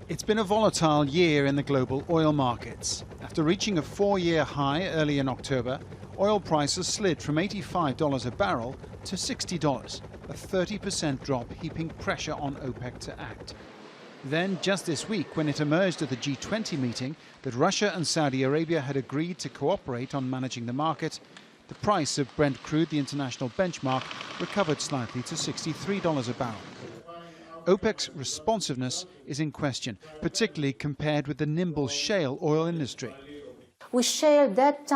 It's been a volatile year in the global oil markets. After reaching a 4-year high early in October, oil prices slid from $85 a barrel to $60, a 30% drop, heaping pressure on OPEC to act. Then, just this week, when it emerged at the G20 meeting that Russia and Saudi Arabia had agreed to cooperate on managing the market, the price of Brent crude, the international benchmark, recovered slightly to $63 a barrel. OPEC's responsiveness is in question, particularly compared with the nimble shale oil industry. With shale, that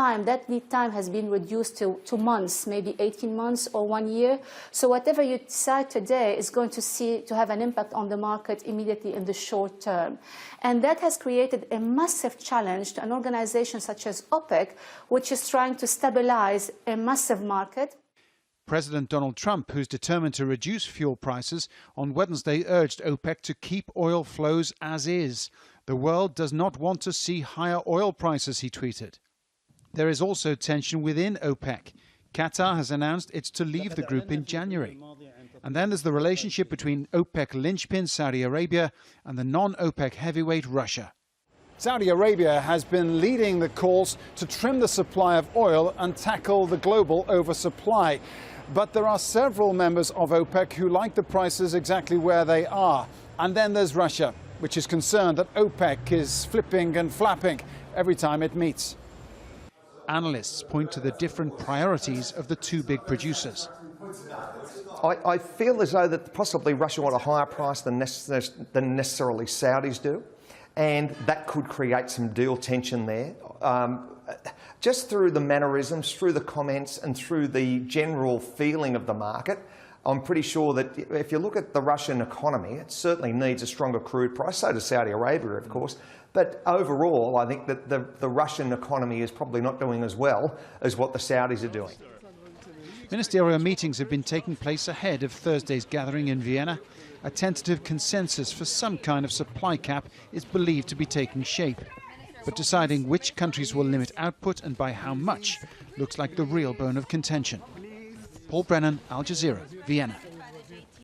lead time has been reduced to 2 months, maybe 18 months or 1 year. So whatever you decide today is going to have an impact on the market immediately in the short term. And that has created a massive challenge to an organization such as OPEC, which is trying to stabilize a massive market. President Donald Trump, who's determined to reduce fuel prices, on Wednesday urged OPEC to keep oil flows as is. The world does not want to see higher oil prices, he tweeted. There is also tension within OPEC. Qatar has announced it's to leave the group in January. And then there's the relationship between OPEC linchpin Saudi Arabia and the non-OPEC heavyweight Russia. Saudi Arabia has been leading the calls to trim the supply of oil and tackle the global oversupply. But there are several members of OPEC who like the prices exactly where they are. And then there's Russia, which is concerned that OPEC is flipping and flapping every time it meets. Analysts point to the different priorities of the two big producers. I feel as though that possibly Russia want a higher price than necessarily Saudis do, and that could create some deal tension there. Just through the mannerisms, through the comments and through the general feeling of the market, I'm pretty sure that if you look at the Russian economy, it certainly needs a stronger crude price. So does Saudi Arabia, of course. But overall, I think that the Russian economy is probably not doing as well as what the Saudis are doing. Ministerial meetings have been taking place ahead of Thursday's gathering in Vienna. A tentative consensus for some kind of supply cap is believed to be taking shape. But deciding which countries will limit output and by how much looks like the real bone of contention. Paul Brennan, Aljazeera, Vienna.